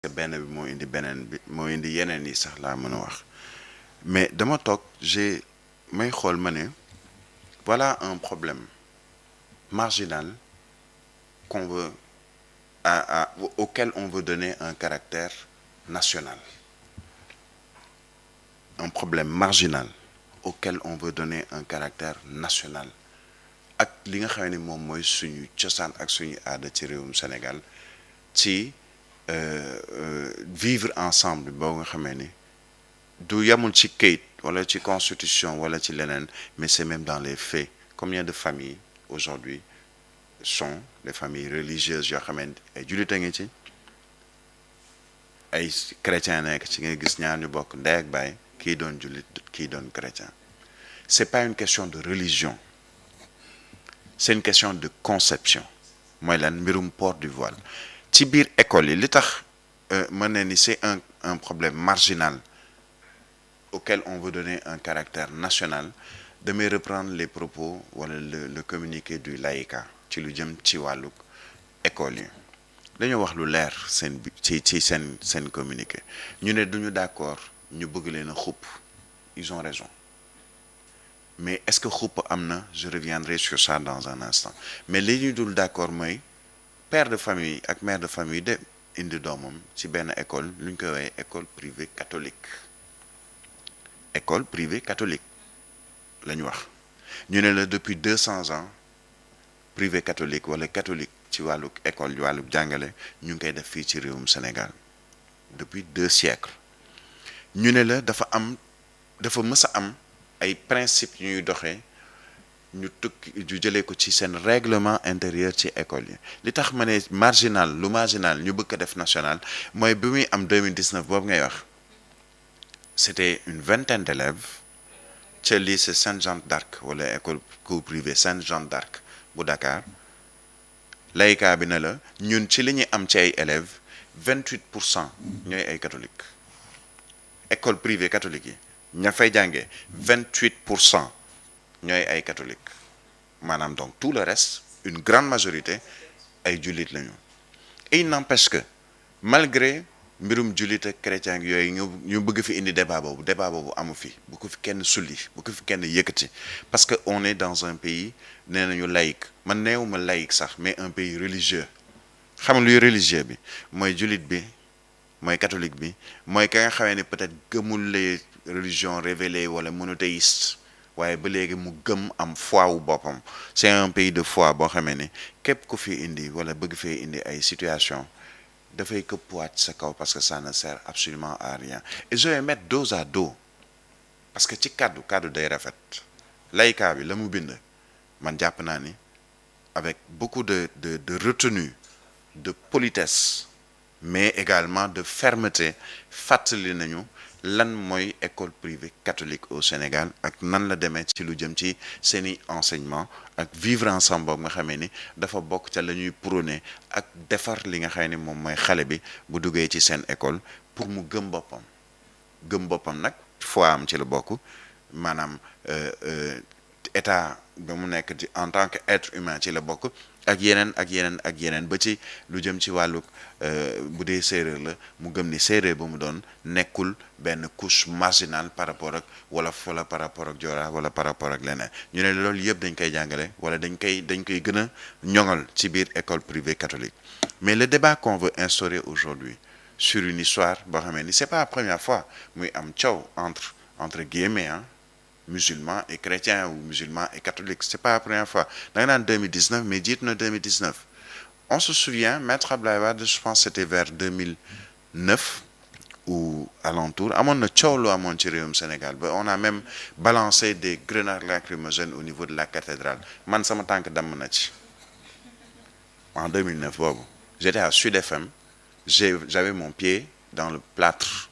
benn bi moo indi beneen bi moo indi yeneen yi sax laa mën a wax mais dama toog j'ai may xool ma ne voilà un problème marginal qu'on veut auquel on veut donner un caractère national. Un problème marginal auquel on veut donner un caractère national ak li nga xam ne moom mooy suñu cosaan ak suñu aada ci réewum Sénégal ci vivre ensemble boo nga xamee ni du yamul ci kayit wala ci constitution wala ci leneen mais c'est même dans les faits. Combien de familles aujourd'hui sont des familles religieuses yoo xamante ay jullit a ngi ci ay chrétien nekk ci nga gis ñaar ñu bokk ndey ak baay kii doon jullit kii doon chrétien. C'est pas une question de religion, c'est une question de conception mooy lan mbirum port du voile ci biir école yi li tax mën na ni c'est un problème marginal auquel on veut donner un caractère national. Damay reprendre les propos wala le communiqué du laïka ci lu jëm ci wàllu école yi dañoo wax lu leer seen ci seen communiqué ñu ne duñu d'accord ñu bëgg leen a xupp. Ils ont raison mais est-ce que xupp am na? Je reviendrai sur ça dans un instant mais li ñu dul d'accord mooy père de famille ak mère de famille de indi doomam ci benn école lu ñu koy woowee école privée catholique. École privée catholique la ñu wax ñu ne la depuis 200 ans privé catholique wala catholique ci wàllu école wàllu jàngale ñu ngi koy def fii ci réewum Sénégal depuis 2 siècles. ñu ne la dafa mës a am ay principes yu ñuy doxee ñu jëlee ko ci seen règlement intérieur ci école yi li tax ma ne marginal ñu bëgg ko def national mooy bi muy am 2019 boobu ngay wax c'était une vingtaine d'élèves ca lycée Sainte-Jeanne d'Arc wala école cours privée Sainte-Jeanne d'Arc bu Dakar layka bi ne la ñun ci li ñuy am ci ay élèves 28% ñooy ay catholiques. École privée catholique yi ña fay jàngee 28% ñooy ay catholiques maanaam donc tout le reste une grande majorité ay jullit lañu. Et il n'empêche que malgré mbirum jullit ak chrétien yooyu ñu bëgg fi indi débat boobu amu fi bu ko fi kenn sulli bu ko fi kenn yëkkati parce que on est dans un pays nee nañu laïque man neewuma laïque sax mais un pays religieux. xam luy religieux bi mooy jullit bi mooy catholique bi mooy ka nga xamee ne peut-être gëmul les religions révélées wala monothéiste waaye ba léegi mu gëm am foi wu boppam. C'est un pays de foi boo xamee ne képp ku fi indi wala bëgg fee indi ay situation dafay këppuwaat sa kaw parce que ça ne sert absolument à rien et je vais mettre dos à dos parce que ci kaddu day rafet. Laïka bi la mu bind man jàpp naa ni avec beaucoup de retenue, de politesse mais également de fermeté fàttali nañu lan mooy école privée catholique au Sénégal ak nan la demee ci lu jëm ci seeni enseignement ak vivre ensemble boobu nga xamee ni dafa bokk ca la ñuy prôné ak defar li nga xam ni moom mooy xale bi bu duggee ci seen école pour mu gëm boppam nag foi am ci la bokk maanaam état ba mu nekk di en tant que être humain ci la bokk ak yeneen ba ci lu jëm ci wàllu bu dee séeréer la mu gëm ni séeréer ba mu doon nekkul benn couche marginale par rapport ak wolof wala par rapport ak joolaa wala par rapport ak leneen ñu ne loolu yëpp dañ koy jàngale wala dañ koy gën a ñoŋal ci biir école privée catholique. Mais le débat qu'on veut instaurer aujourd'hui sur une histoire boo xamee ni c'est pas la première fois muy am coow entre guillemets musulmans et chrétiens ou musulmans et catholiques. C'est pas la première fois. Dans 2019, mais dites nous 2019. On se souvient, Maître Abdoulaye Wade, je pense que c'était vers 2009 ou alentour. On a Sénégal. On a même balancé des grenades lacrymogènes au niveau de la cathédrale. Man sama tank dam na ci. En 2009, j'étais à Sud FM. J'avais mon pied dans le plâtre.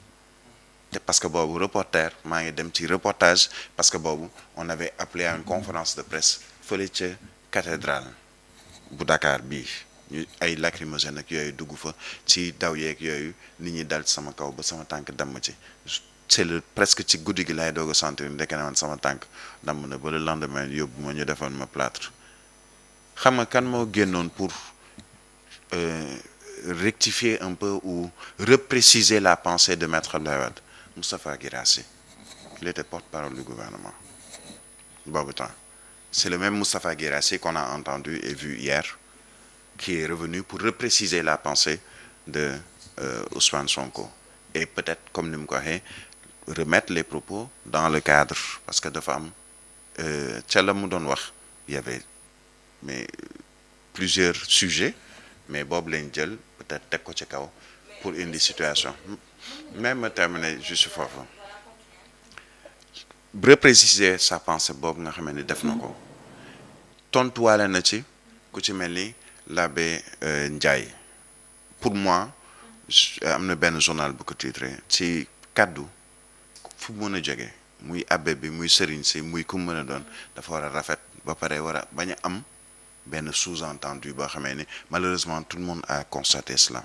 Parce que boobu reporter maa ngi dem ci reportage parce que boobu on avait appelé à une conférence de presse fële ca cathédrale bu Dakar bii ñu ay lacrymogène ak yooyu dugg fa ci daw yeeg yooyu nit ñi dal sama kaw ba sama tànk damm ci c'est presque ci guddi gi laay doog a sentir ndeke ne man sama tànk damm na ba le lendemain yóbbu ma ñu defoon ma plâtre xam nga kan moo génnoon pour rectifier un peu ou repréciser la pensée de Maître Abdoulaye Wade. Moustapha Guirassy, il était porte-parole du gouvernement boobu temps. C'est le même Moustapha Guirassy qu'on a entendu et vu hier, qui est revenu pour repréciser la pensée de Ousmane Sonko. Et peut-être, comme ni mu ko waxee, remettre les propos dans le cadre, parce que dafa am ca la mu doon wax, il y avait mais plusieurs sujets, mais boobu lañ jël peut-être teg ko ci kaw pour indi situation. Même ma terminer juste foofu, repréciser sa pensée boobu nga xam ne def na ko tontuwaale na ci ku ci mel ni l'abbé Ndiaye. Pour moi am na benn journal bu ko titré ci kaddu fu mën a jóge muy abbé bi muy sëriñ si muy ku mën a doon dafa war a rafet ba pare war a bañ a am benn sous-entendu boo xamee ni malheureusement tout le monde a constaté cela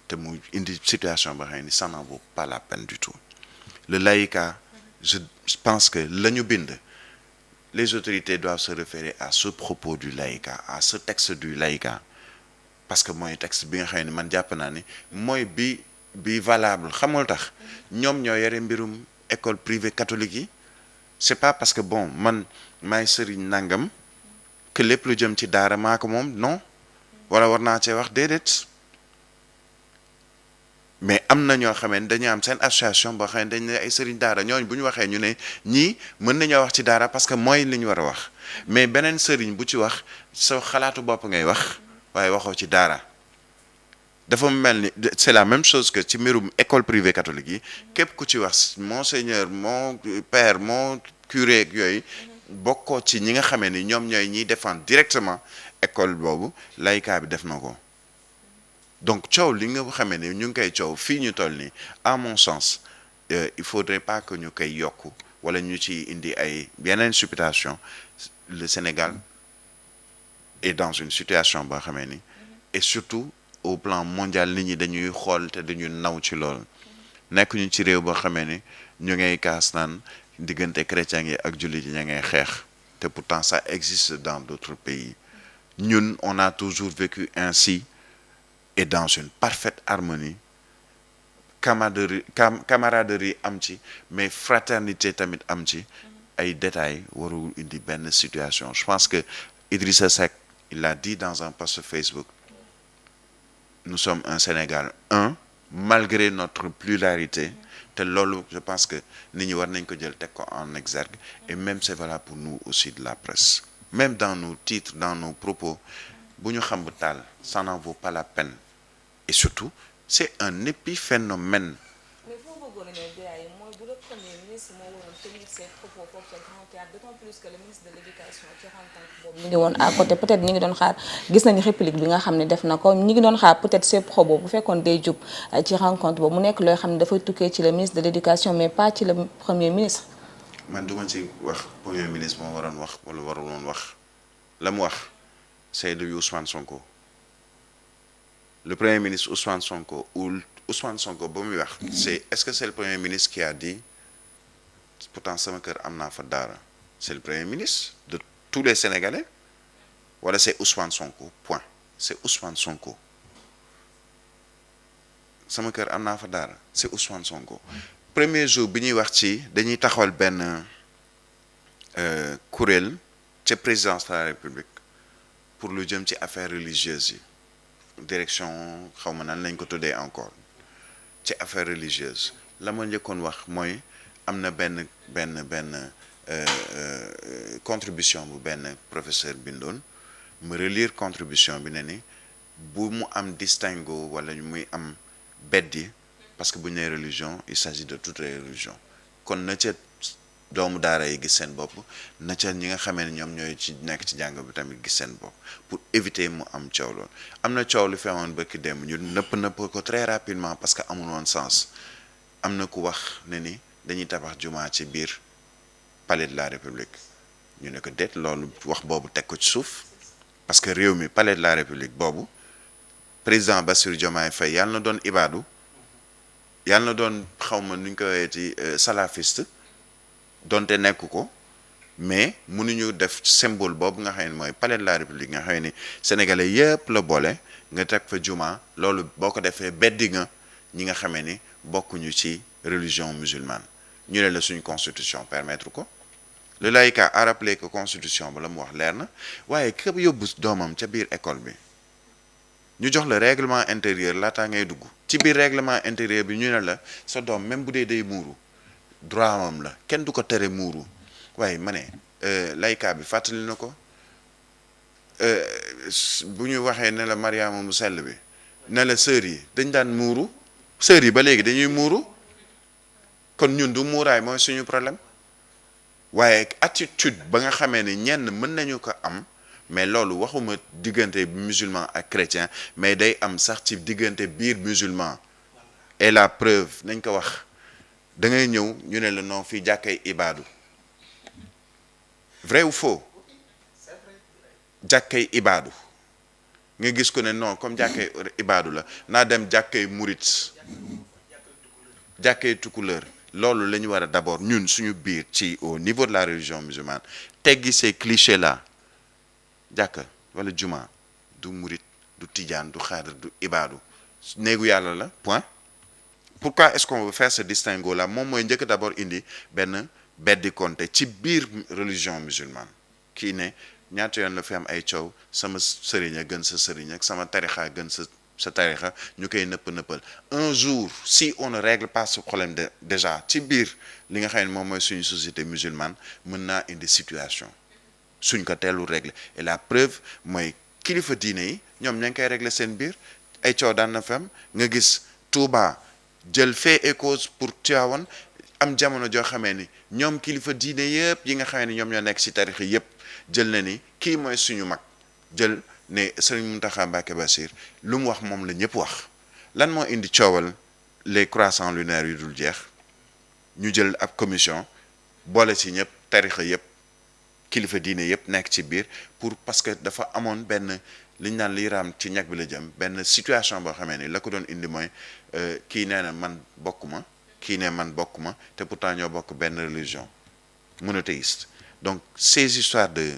te mu indi situation boo xamee ni ça n'en vaut pas la peine du tout. Le laïcat, je pense que la ñu bind, les autorités doivent se référer à ce propos du laïcat, à ce texte du laïcat, parce que mooy texte bi nga xam ne man jàpp naa ni mooy bi valable. Xamul tax ñoom ñoo yore mbirum école privée catholique yi. C'est pas parce que bon man maay sëriñ nangam que lépp lu jëm ci daara maa ko moom, non, wala war naa cee wax, déedéet. Mais am na ñoo xamee ne dañu am seen association boo xam ne dañ ne ay sëriñ daara, ñooñu bu ñu waxee ñu ne ñii mën nañoo wax ci daara parce que mooy li ñu war a wax. Mais beneen sëriñ bu ci wax sa xalaatu bopp ngay wax waaye waxoo ci daara. Dafa mel ni c'est la même chose que ci mbirum école privée catholique yi, képp ku ci wax monseigneur, mon père, mon curé ak yooyu bokkoo ci ñi nga xamee ni ñoom ñooy ñiy défendre directement école boobu. Laïcat bi def na ko. Donc coow li nga xamee ni ñu ngi koy coow fii ñu toll nii, à mon sens il faudrait pas que ñu koy yokk wala ñu ci indi ay yeneen supputation. Le Sénégal est dans une situation boo xamee ni, et surtout au plan mondial nit ñi dañuy xool te dañuy naw ci loolu. Nekk ñu ci réew boo xamee ni ñu ngay kaas naan diggante chrétiens yi ak jullit yi ña ngay xeex, te pourtant ça existe dans d'autres pays. Ñun on a toujours vécu ainsi et dans une parfaite harmonie. Camaraderie am ci, mais fraternité tamit am ci. Ay détails warul indi benn situation. Je pense que Idrissa Seck, il l'a dit dans un post Facebook, nous sommes un Sénégal un malgré notre pluralité. Te loolu je pense que nit ñi war nañ ko jël teg ko en exergue. Et même c'est valable pour nous aussi de la presse. Même dans nos titres, dans nos propos, bu ñu xam bu taal, ça n'en vaut pas la peine. Et surtout c'est un épiphénomène. Mais foo bëggoon a ñëw Birahim mooy bu le premier ministre moo waroon tenir ses propos foofu ca Grand Théâtre, d'autant plus que le ministre de l'éducation ci rencontre boobu ñu ngi woon à côté. Peut-être ñi ngi doon xaar, gis nañu réplique bi nga xam ne def na ko, ñi ngi doon xaar peut-être ses propos bu fekkoon day jub ci rencontre boobu mu nekk looy xam ne dafay tukkee ci le ministre de l'éducation mais pas ci le premier ministre. Man duma ci wax premier ministre moo waroon wax wala warul woon wax. La mu wax c'est de Ousmane Sonko. Le premier ministre Ousmane Sonko ou Ousmane Sonko ba muy wax, c'est est-ce que c'est le premier ministre qui a dit pourtant sama kër am naa fa daara? C'est le premier ministre de tous les Sénégalais wala c'est Ousmane Sonko point? C'est Ousmane Sonko. Sama kër am naa fa daara, c'est Ousmane Sonko. Premier jour bi ñuy wax ci dañuy taxawal benn kuréel ca présidence de la République pour lu jëm ci affaires religieuses yi. Direction xaw ma nan lañ ko tuddee encore ci affaires religieuses. La ma njëkkoon wax mooy am na benn contribution bu benn professeur bindoon mu relire contribution bi ne ni bu mu am distinguo wala muy am beddi, parce que bu ñu nee religion il s'agit de toutes les religions. Kon na ca doomu daara yi gis seen bopp, na ca ñi nga xamee ne ñoom ñooy ci nekk ci jàng bi tamit gis seen bopp pour éviter mu am coow loolu. Am na coow lu fi amoon bëkk dem ñu nëpp ko très rapidement parce que amul woon sens. Am na ku wax ne ni dañuy tabax jumaa ci biir palais de la République, ñu ne ko déet, loolu wax boobu teg ko ci suuf, parce que réew mi palais de la République boobu président Bassirou Diomaye Faye yàlla na doon ibaadu, yàlla na doon xawma nuñ ko woowee ci salafiste donte nekk ko, mais mënuñu def symbole boobu nga xam ne mooy palais de la République nga xam ne sénégalais yëpp la boole, nga teg fa juma loolu boo ko defee beddi nga ñi nga xamee ni bokkuñu ci religion musulmane ñu ne la suñu constitution permettre ko. Le laïcat a rappelé que constitution ba la mu wax leer na waaye képp yóbbu doomam ca biir école bi ñu jox la règlement intérieur laataa ngay dugg ci biir règlement intérieur bi ñu ne la sa doom même bu dee day muuru droit am la kenn du ko tere muuru waaye ma ne laïcat bi fàttali na ko bu ñu waxee ne la Mariama mu sell bi ne la sœurs yi dañ daan muuru sœurs yi ba léegi dañuy muuru kon ñun du muuraay mooy suñu problème waaye attitude ba nga xamee ne ñenn mën nañu ko am mais loolu waxuma diggante musulman ak chrétien mais day am sax ci diggante biir musulman et la preuve nañ ko wax da ngay ñëw ñu ne la non fii jàkkay ibaadu vrai ou faux jàkkay ibaadu nga gis ko ne non comme jàkkay ibaadu la naa dem jàkkay murit jàkkay tukuleur loolu la ñu war a d'abord ñun suñu biir ci au niveau de la religion musulmane teggi ces clichés là jàkka wala juma du murit du tijaan du xaadir du ibaadu néegu yàlla la point. Pourquoi est-ce qu'on veut faire ce distinguo là moom mooy njëkk d'abord indi benn beddi konte ci biir religion musulmane kii ne ñaata yoon la fi am ay coow sama sëriñ a gën sa sëriñ ak sama tarixa gën sa tarixa ñu koy nëppal un jour si on ne règle pas ce problème déjà ci biir li nga xam ne moom mooy suñu société musulmane mën naa indi situation suñ ko teelu régler et la preuve mooy kilifa diine yi ñoom ña ngi koy régler seen biir ay coow daan na fi am nga gis Touba jël fait et cause pour Tivaouane am jamono joo xamee ni ñoom kilifa diine yëpp yi nga xamee ni ñoom ñoo nekk ci tarix yëpp jël na ni kii mooy suñu mag jël ne Serigne Mountakha Mbacké Bassir lu mu wax moom la ñëpp wax lan moo indi coowal les croissants lunaires yu dul jeex ñu jël ab commission boole ci ñëpp tarixa yëpp kilifa diine yëpp nekk ci biir pour parce que dafa amoon benn liñ naan liy raam ci ñag bi la jëm benn situation boo xamee ni la ko doon indi mooy kii nee na man bokkuma kii ne man bokkuma te pourtant ñoo bokk benn religion monothéiste donc ces histoires de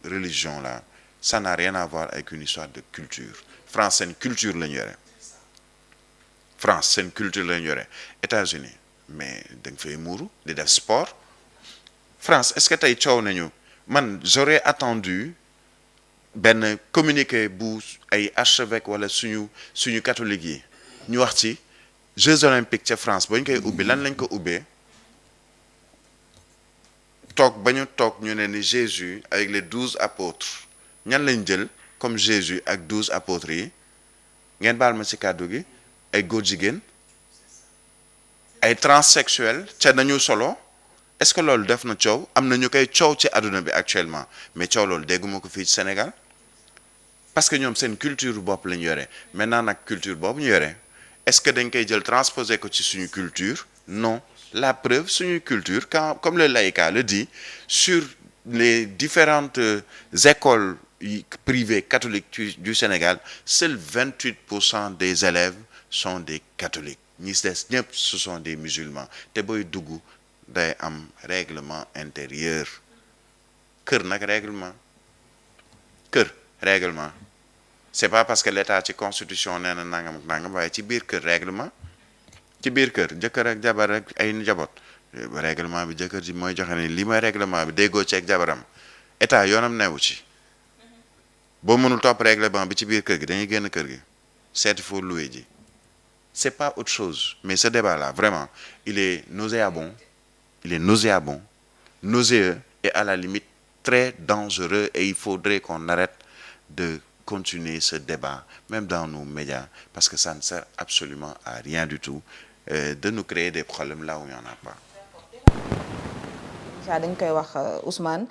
religion là ça n'a rien à voir avec une histoire de culture France seen culture la ñu yore France seen culture la ñu yore États-Unis mais da nga fay muuru di def sport France est-ce que tey coow nañu man j'aurais attendu benn communiqué bu ay archevêque wala suñu catholique yi ñu wax ci Jeux olympiques ca France ba ñu koy ubbi lan lañ ko ubbee toog ba ñu toog ñu ne ni Jésus avec les 12 apôtres ñan lañ jël comme Jésus ak 12 apôtres yi ngeen baal ma ci kàddu gi ay góor jigéen ay transsexuels ca nañu solo est-ce que loolu def na coow am na ñu koy coow ci àdduna bi actuellement mais coow loolu dégguma ko fii ci Sénégal parce que ñoom seen culture bopp la ñu yore maintenant nag culture boobu ñu yore est-ce que dañ koy jël transposer ko ci suñu culture non la preuve suñu culture quand comme le laïcat le dit sur les différentes écoles privées catholiques du Sénégal seuls 28% des élèves sont des catholiques ñi des ñëpp ce sont des musulmans te booy dugg day am règlement intérieur kër nag règlement c'est pas parce que l'état ci constitution nee na nangam ak nangam waaye ci biir kër règlement ci biir kër jëkkër ak jabar ak ay njaboot règlement bi jëkkër ji mooy joxe ni li mooy règlement bi déggoo ci ak jabaram état yoonam newu ci boo mënul topp règlement bi ci biir kër gi dañuy génn kër gi seeti foo loué ji c'est pas autre chose mais ce débat là vraiment il est nauséabond nauséeux et à la limite très dangereux et il faudrait qu'on arrête de continuer ce débat même dans nos médias parce que ça ne sert absolument à rien du tout de nous créer des problèmes là où il n'y en a pas. déjà dañ koy wax Ousmane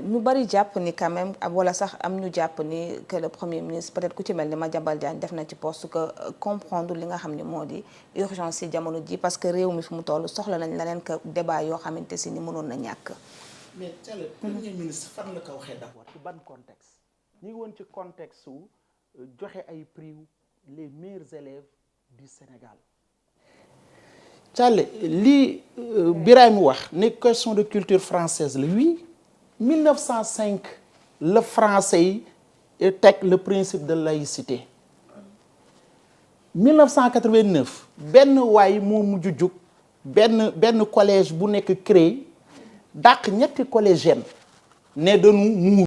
ñu bari jàpp ni quand même wala sax am ñu jàpp ni que le premier ministre peut-être ku ci mel ni Madiambal Diagne def na ci poste que comprendre li nga xam ni moo di urgence ci jamono ji parce que réew mi fi mu toll soxla nañ leneen que débat yoo xamante si ni mënoon na ñàkk. mais le premier ministre fan la ko waxee d'abord ci ban contexte ñu ngi woon ci contexte su joxe ay prix les meilleurs élèves du Sénégal. Thialé lii Birahim wax ne question de culture française la oui 1905 le français yi teg le principe de laïcité 1989 benn waay moo mujj jug benn collège bu nekk créé dàq ñetti collégienne ne dañu muur